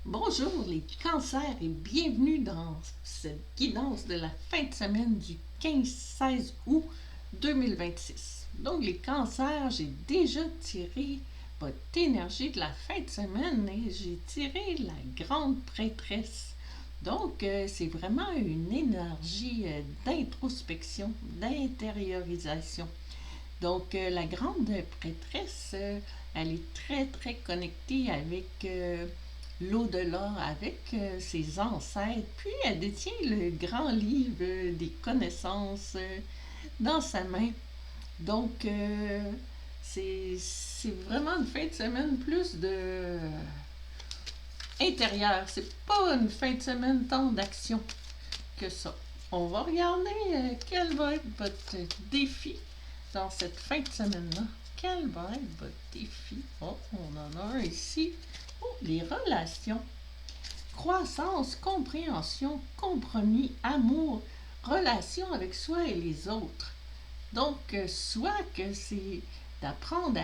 Bonjour les cancers et bienvenue dans cette guidance de la fin de semaine du 15-16 août 2026. Donc les cancers, j'ai déjà tiré votre énergie de la fin de semaine et j'ai tiré la grande prêtresse. Donc c'est vraiment une énergie d'introspection, d'intériorisation. Donc la grande prêtresse, elle est très très connectée avec l'au-delà, avec ses ancêtres, puis elle détient le grand livre des connaissances dans sa main. Donc c'est vraiment une fin de semaine plus de intérieure. C'est pas une fin de semaine tant d'action que ça. On va regarder quel va être votre défi dans cette fin de semaine-là. Quel va être votre défi? Oh, on en a un ici. Oh, les relations. Croissance, compréhension, compromis, amour, relation avec soi et les autres. Donc, soit que c'est d'apprendre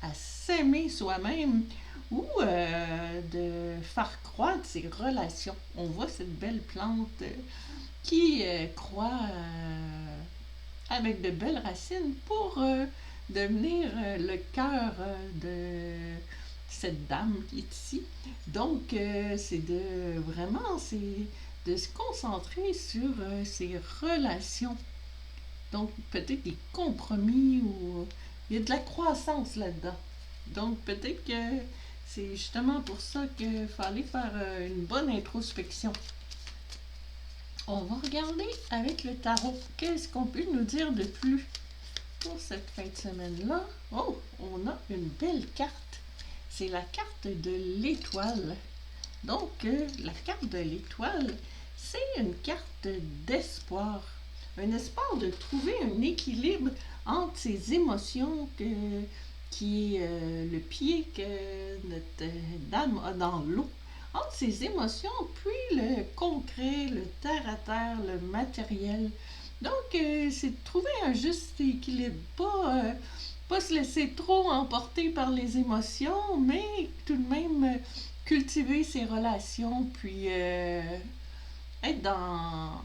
à s'aimer soi-même ou de faire croître ses relations. On voit cette belle plante qui croît avec de belles racines pour devenir le cœur de cette dame qui est ici. Donc, c'est de vraiment, c'est de se concentrer sur ses relations. Donc, peut-être des compromis ou il y a de la croissance là-dedans. Donc, peut-être que c'est justement pour ça qu'il fallait faire une bonne introspection. On va regarder avec le tarot. Qu'est-ce qu'on peut nous dire de plus pour cette fin de semaine-là? Oh, on a une belle carte. C'est la carte de l'étoile. Donc, la carte de l'étoile, c'est une carte d'espoir. Un espoir de trouver un équilibre entre ses émotions qui est le pied que notre dame a dans l'eau. Entre ses émotions, puis le concret, le terre-à-terre, le matériel. Donc, c'est de trouver un juste équilibre. Pas se laisser trop emporter par les émotions, mais tout de même cultiver ses relations, puis être dans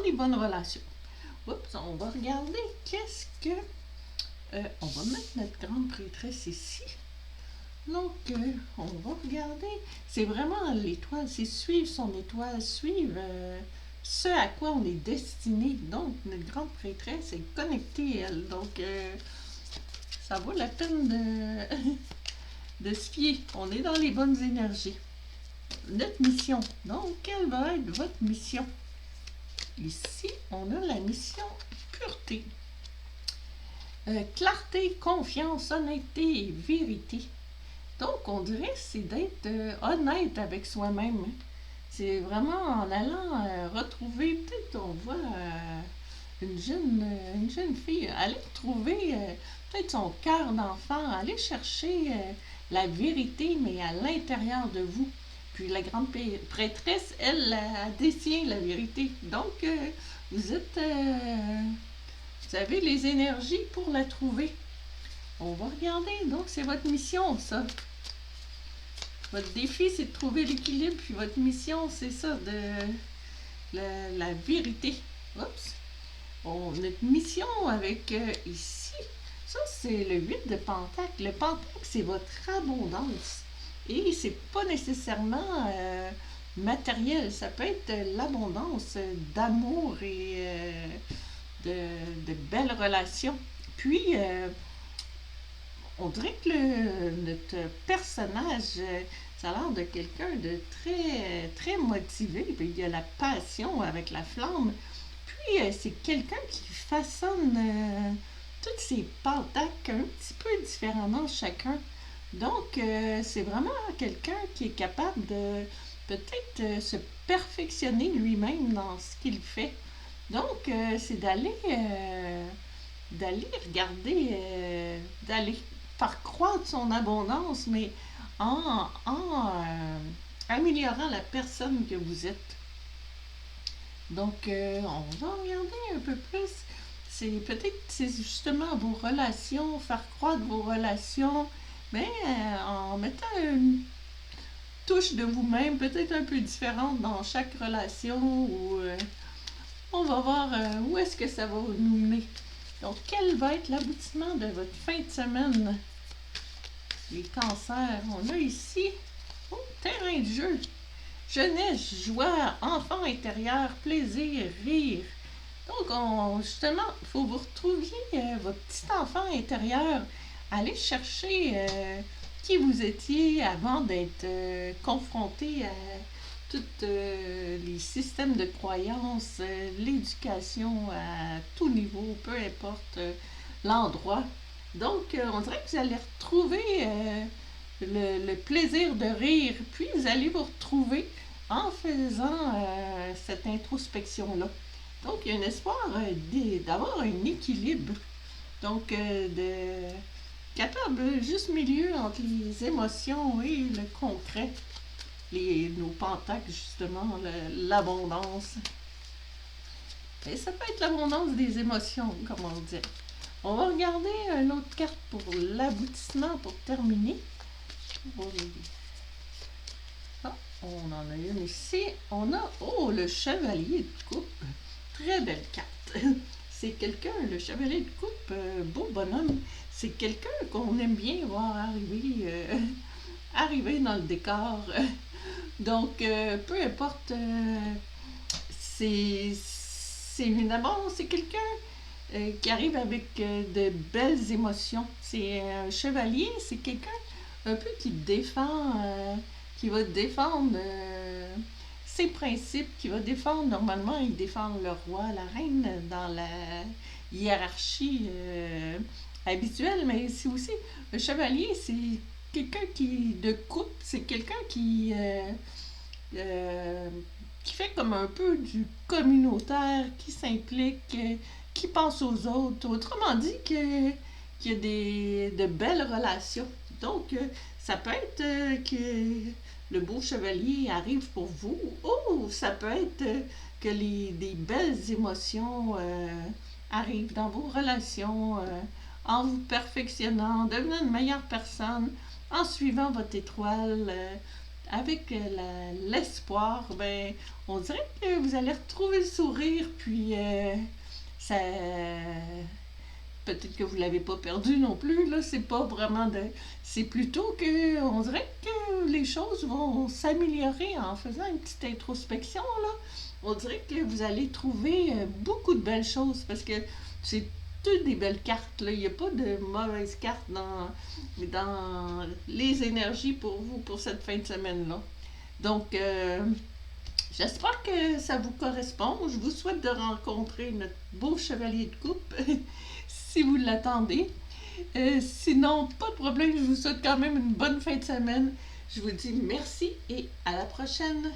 les bonnes relations. Oups, on va regarder qu'est-ce que... on va mettre notre grande prêtresse ici. Donc, on va regarder. C'est vraiment l'étoile, c'est suivre son étoile, suivre ce à quoi on est destiné. Donc, notre grande prêtresse est connectée, elle. Donc, ça vaut la peine de se fier. On est dans les bonnes énergies. Notre mission. Donc, quelle va être votre mission? Ici, on a la mission pureté. Clarté, confiance, honnêteté et vérité. Donc, on dirait que c'est d'être honnête avec soi-même. C'est vraiment en allant retrouver, peut-être on voit une jeune fille, aller trouver peut-être son cœur d'enfant, aller chercher la vérité, mais à l'intérieur de vous. Puis la grande prêtresse, elle, détient la vérité. Donc, vous avez les énergies pour la trouver. On va regarder. Donc, c'est votre mission, ça. Votre défi, c'est de trouver l'équilibre, puis votre mission, c'est ça, de la vérité. Oups. Notre mission avec ici, ça, c'est le 8 de Pentacle. Le Pentacle, c'est votre abondance. Et c'est pas nécessairement matériel. Ça peut être l'abondance d'amour et de belles relations. Puis, on dirait que notre personnage, ça a l'air de quelqu'un de très, très motivé. Puis il y a la passion avec la flamme. Puis c'est quelqu'un qui façonne toutes ses pentacles un petit peu différemment chacun. Donc c'est vraiment quelqu'un qui est capable de peut-être se perfectionner lui-même dans ce qu'il fait. Donc c'est d'aller regarder, d'aller faire croître son abondance, mais en améliorant la personne que vous êtes. Donc, on va regarder un peu plus. C'est justement vos relations, faire croître vos relations, mais en mettant touche de vous-même, peut-être un peu différente dans chaque relation, ou on va voir où est-ce que ça va nous mener. Donc, quel va être l'aboutissement de votre fin de semaine? Les cancers, on a ici, terrain de jeu, jeunesse, joie, enfant intérieur, plaisir, rire. Donc, justement, il faut que vous retrouviez votre petit enfant intérieur. Allez chercher qui vous étiez avant d'être confronté à tous les systèmes de croyances, l'éducation à tout niveau, peu importe l'endroit. Donc, on dirait que vous allez retrouver le plaisir de rire, puis vous allez vous retrouver en faisant cette introspection-là. Donc, il y a un espoir d'avoir un équilibre. Donc, de capable juste milieu entre les émotions et le concret. Nos pentacles, justement, l'abondance. Et ça peut être l'abondance des émotions, comme on dit. On va regarder une autre carte pour l'aboutissement, pour terminer. Ah, on en a une ici. On a, le chevalier de coupe. Très belle carte. C'est quelqu'un, le chevalier de coupe, beau bonhomme. C'est quelqu'un qu'on aime bien voir arriver dans le décor. Donc, peu importe, c'est évidemment, c'est quelqu'un qui arrive avec de belles émotions. C'est un chevalier, c'est quelqu'un un peu qui défend, qui va défendre ses principes, qui va défendre, normalement, il défend le roi, la reine dans la hiérarchie habituelle, mais c'est aussi, le chevalier, c'est quelqu'un de coupe, c'est quelqu'un qui fait comme un peu du communautaire, qui s'implique, qui pense aux autres. Autrement dit, qu'il y a de belles relations. Donc, ça peut être que le beau chevalier arrive pour vous, ou ça peut être que des belles émotions arrivent dans vos relations, en vous perfectionnant, en devenant une meilleure personne, en suivant votre étoile, avec l'espoir, ben, on dirait que vous allez retrouver le sourire, puis ça... Peut-être que vous ne l'avez pas perdu non plus, là, c'est pas vraiment de... C'est plutôt que, on dirait que les choses vont s'améliorer en faisant une petite introspection, là. On dirait que vous allez trouver beaucoup de belles choses, parce que c'est toutes des belles cartes, là. Il n'y a pas de mauvaises cartes dans les énergies pour vous, pour cette fin de semaine-là. Donc, j'espère que ça vous correspond. Je vous souhaite de rencontrer notre beau chevalier de coupe, si vous l'attendez. Sinon, pas de problème, je vous souhaite quand même une bonne fin de semaine. Je vous dis merci et à la prochaine.